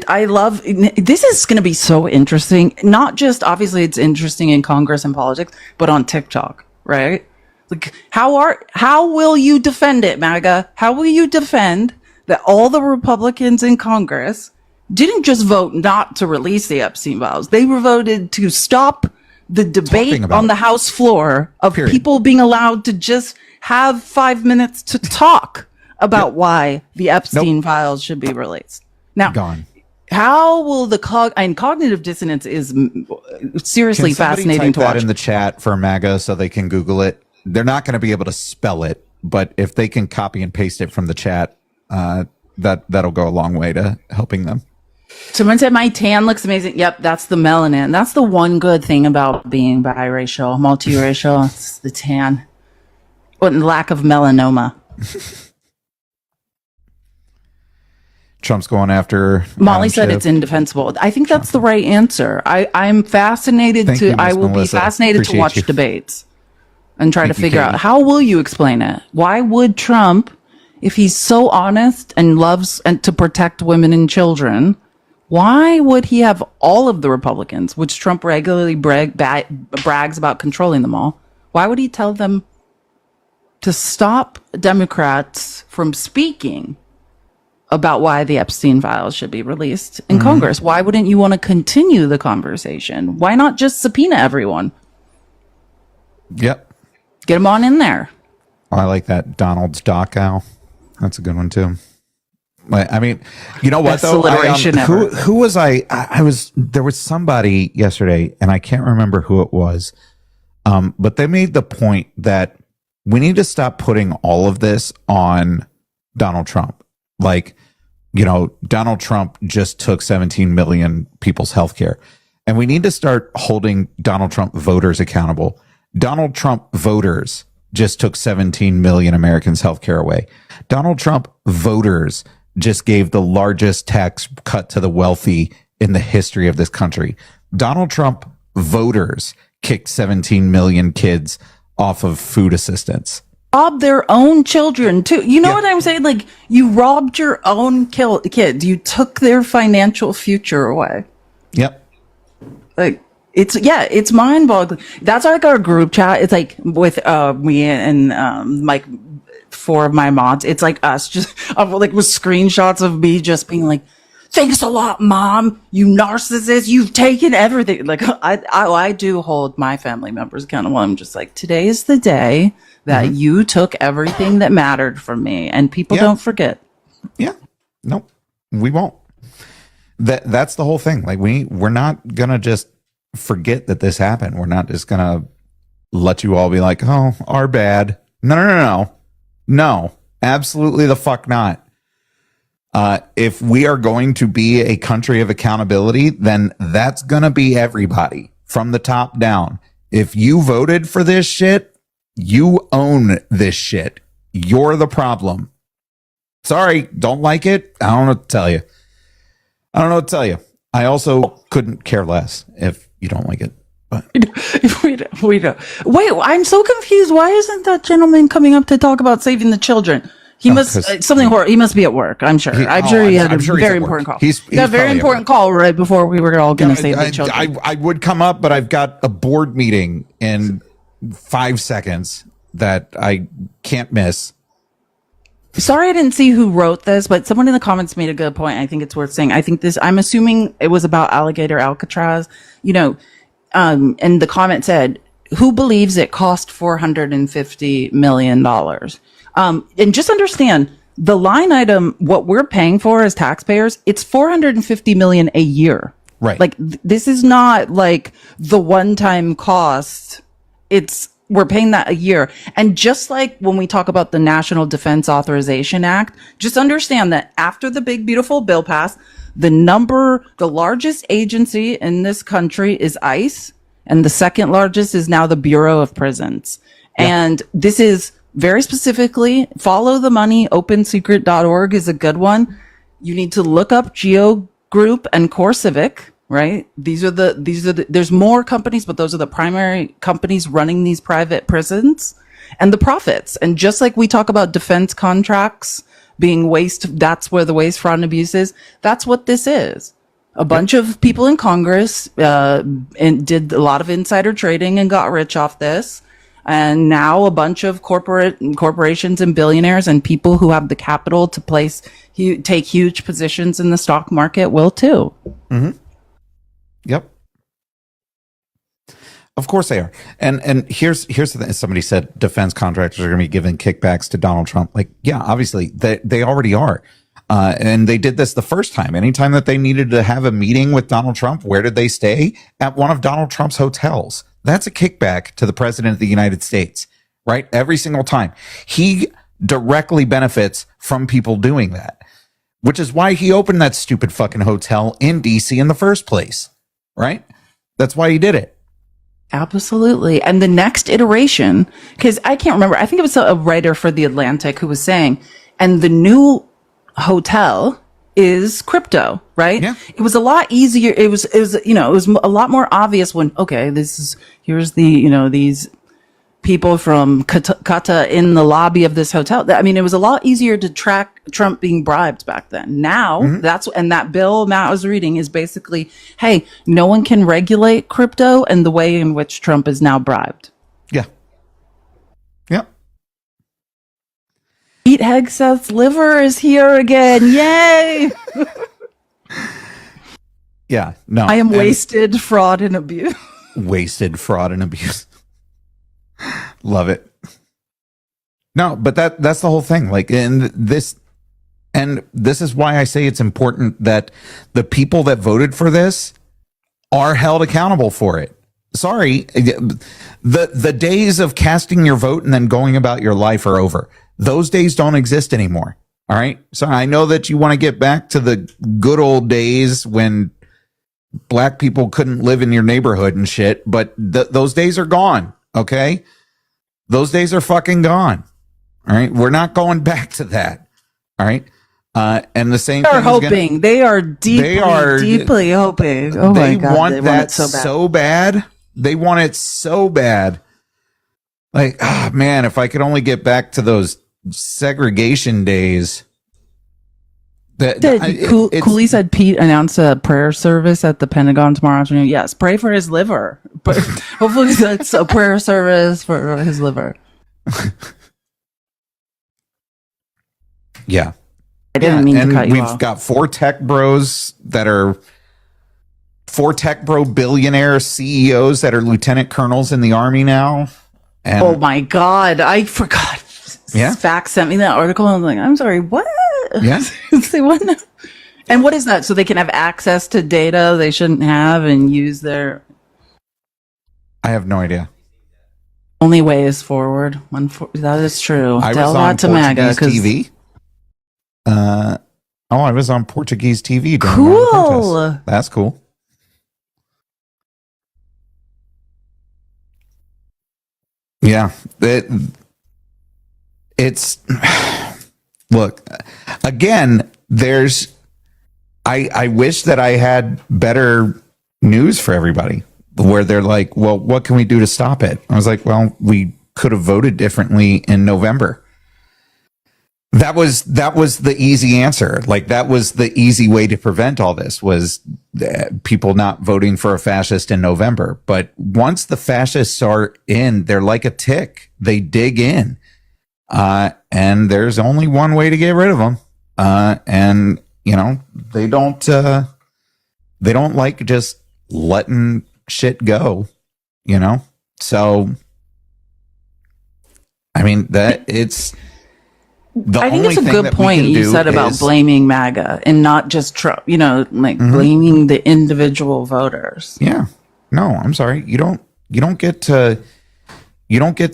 I love this. Is going to be so interesting. Not just obviously it's interesting in Congress and politics, but on TikTok, right? Like, how will you defend it, MAGA? How will you defend that all the Republicans in Congress didn't just vote not to release the Epstein files? They voted to stop the debate on the House floor of people being allowed to just have 5 minutes to talk about why the Epstein files should be released. Now, how will the cognitive dissonance is seriously fascinating to watch. That in the chat for MAGA so they can Google it. They're not going to be able to spell it, but if they can copy and paste it from the chat, that'll go a long way to helping them. Someone said my tan looks amazing. Yep, that's the melanin. That's the one good thing about being biracial, multiracial. It's the tan. And lack of melanoma. Trump's going after Molly said it's indefensible. I think that's the right answer. I'm fascinated I will be fascinated to watch debates and try to figure out how will you explain it? Why would Trump, if he's so honest and loves and to protect women and children, why would he have all of the Republicans, which Trump regularly brags about controlling them all? Why would he tell them to stop Democrats from speaking about why the Epstein files should be released in Congress? Why wouldn't you want to continue the conversation? Why not just subpoena everyone? Yep. Get them on in there. I like that. Donald's doc owl. That's a good one too. I mean, you know what though? Who was there was somebody yesterday and I can't remember who it was. But they made the point that we need to stop putting all of this on Donald Trump. Like, you know, Donald Trump just took 17 million people's health care. And we need to start holding Donald Trump voters accountable. Donald Trump voters just took 17 million Americans' health care away. Donald Trump voters just gave the largest tax cut to the wealthy in the history of this country. Donald Trump voters kicked 17 million kids off of food assistance. Rob their own children too. You know what I'm saying? Like, you robbed your own kids. You took their financial future away. Yep. Like, it's mind boggling. That's like our group chat. It's like with me and like 4 of my mods. It's like us just like with screenshots of me just being like, thanks a lot, Mom. You narcissist. You've taken everything. Like, I do hold my family members accountable. I'm just like, today is the day that you took everything that mattered from me, and people don't forget. Yeah. Nope. We won't. That's the whole thing. Like, we're not gonna just forget that this happened. We're not just gonna let you all be like, oh, our bad. No, absolutely the fuck not. If we are going to be a country of accountability, then that's going to be everybody from the top down. If you voted for this shit, you own this shit. You're the problem. Sorry, don't like it? I don't know what to tell you. I also couldn't care less if you don't like it. But we don't. Wait, I'm so confused. Why isn't that gentleman coming up to talk about saving the children? He must something horrible. He must be at work. I'm sure. I'm sure he had a very important call. He got a very important call right before we were all going to save the children. I would come up, but I've got a board meeting in 5 seconds that I can't miss. Sorry, I didn't see who wrote this, but someone in the comments made a good point. I think it's worth saying. I'm assuming it was about Alligator Alcatraz. You know, and the comment said, "Who believes it cost $450 million?" And just understand the line item, what we're paying for as taxpayers, it's $450 million a year. Right. Like, this is not like the one-time cost. We're paying that a year. And just like when we talk about the National Defense Authorization Act, just understand that after the big, beautiful bill passed, the largest agency in this country is ICE, and the second largest is now the Bureau of Prisons. Yeah. And this is very specifically, follow the money. OpenSecret.org is a good one. You need to look up Geo Group and CoreCivic, right? There's more companies, but those are the primary companies running these private prisons and the profits. And just like we talk about defense contracts being waste, that's where the waste, fraud, and abuse is. That's what this is. A bunch of people in Congress and did a lot of insider trading and got rich off this. And now a bunch of corporations and billionaires and people who have the capital to take huge positions in the stock market will too. Mm-hmm. Yep. Of course they are. And here's the thing. Somebody said defense contractors are going to be giving kickbacks to Donald Trump. Like, yeah, obviously they already are. And they did this the first time. Anytime that they needed to have a meeting with Donald Trump, where did they stay? At one of Donald Trump's hotels. That's a kickback to the president of the United States, right? Every single time. He directly benefits from people doing that, which is why he opened that stupid fucking hotel in DC in the first place, right? That's why he did it. Absolutely. And the next iteration, because I can't remember, I think it was a writer for The Atlantic who was saying, and the new hotel is crypto, right? Yeah. It was a lot easier. It was a lot more obvious when, okay, here's these people from Qatar in the lobby of this hotel. I mean, it was a lot easier to track Trump being bribed back then. Now that bill Matt was reading is basically, hey, no one can regulate crypto and the way in which Trump is now bribed. Yeah. Yep. Pete Hegseth's liver is here again. Yay. Yeah. No. I am wasted, fraud, and abuse. Wasted, fraud, and abuse. Love it. No, but that's the whole thing. Like, and this is why I say it's important that the people that voted for this are held accountable for it. Sorry, the days of casting your vote and then going about your life are over. Those days don't exist anymore. All right. So I know that you want to get back to the good old days when black people couldn't live in your neighborhood and shit, but those days are gone. Okay. Those days are fucking gone. All right. We're not going back to that. All right. And the same thing. They are deeply hoping. Oh my God. They want that so bad. They want it so bad. Like, oh man, if I could only get back to those segregation days. Cooley said Pete announced a prayer service at the Pentagon tomorrow afternoon. Yes, pray for his liver. But hopefully that's a prayer service for his liver. Yeah. I didn't mean to cut you off. We've got four tech bro billionaire CEOs that are lieutenant colonels in the army now. And oh my God, I forgot. Yeah. Fax sent me that article. And I was like, I'm sorry, what? Yeah. Say what now? And what is that? So they can have access to data they shouldn't have and use their. I have no idea. Only way is forward. That is true. I Tell was that on to Portuguese MAGA. TV. I was on Portuguese TV. Cool. That's cool. Yeah. It's look, again, I wish that I had better news for everybody where they're like, well, what can we do to stop it? I was like, well, we could have voted differently in November. That was the easy answer. Like, that was the easy way to prevent all this, was people not voting for a fascist in November. But once the fascists are in, they're like a tick. They dig in. And there's only one way to get rid of them. And they don't like just letting shit go, So, I mean, I think it's a good point you said about blaming MAGA and not just Trump, blaming the individual voters. Yeah. No, I'm sorry. You don't get to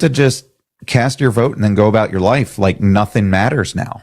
just cast your vote and then go about your life like nothing matters now.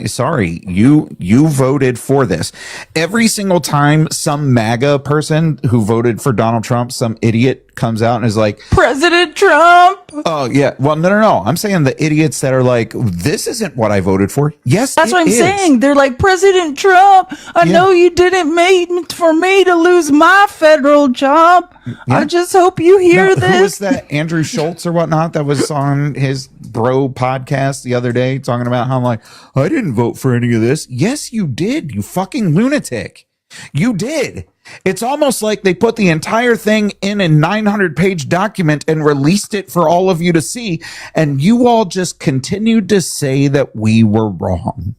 Sorry, you voted for this. Every single time some MAGA person who voted for Donald Trump, some idiot comes out and is like, President Trump. Oh, yeah. Well, no. I'm saying the idiots that are like, this isn't what I voted for. Yes, that's what I'm saying. They're like, President Trump, I know you didn't make for me to lose my federal job. Yeah. I just hope you hear this. Who was that? Andrew Schultz or whatnot that was on his bro podcast the other day talking about how, like, I didn't vote for any of this. Yes, you did. You fucking lunatic. You did. It's almost like they put the entire thing in a 900-page document and released it for all of you to see, and you all just continued to say that we were wrong.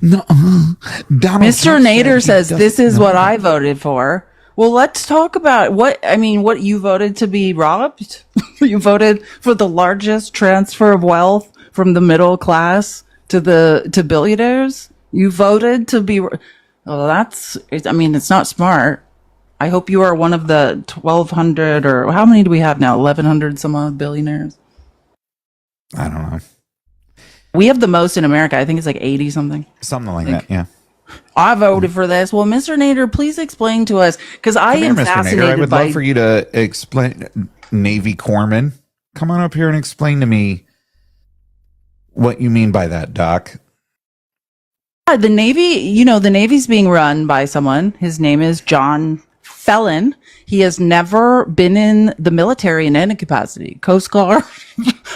No, Donald Mr. Trump Nader said says this is what I voted for. Well, let's talk about what you voted to be robbed. You voted for the largest transfer of wealth from the middle class to billionaires. You voted to be. Well, it's not smart. I hope you are one of the 1,200 or how many do we have now? 1,100 some odd billionaires. I don't know. We have the most in America. I think it's like 80 something. Something like that, yeah. I voted for this. Well, Mr. Nader, please explain to us, because I am Mr. fascinated Nader, I would by... love for you to explain, Navy Corpsman. Come on up here and explain to me what you mean by that, Doc. The Navy, the Navy's being run by someone. His name is John Felon. He has never been in the military in any capacity. Coast Guard,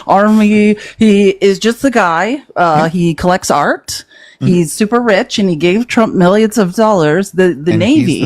Army. He is just the guy. He collects art. He's super rich, and he gave Trump millions of dollars. The Navy.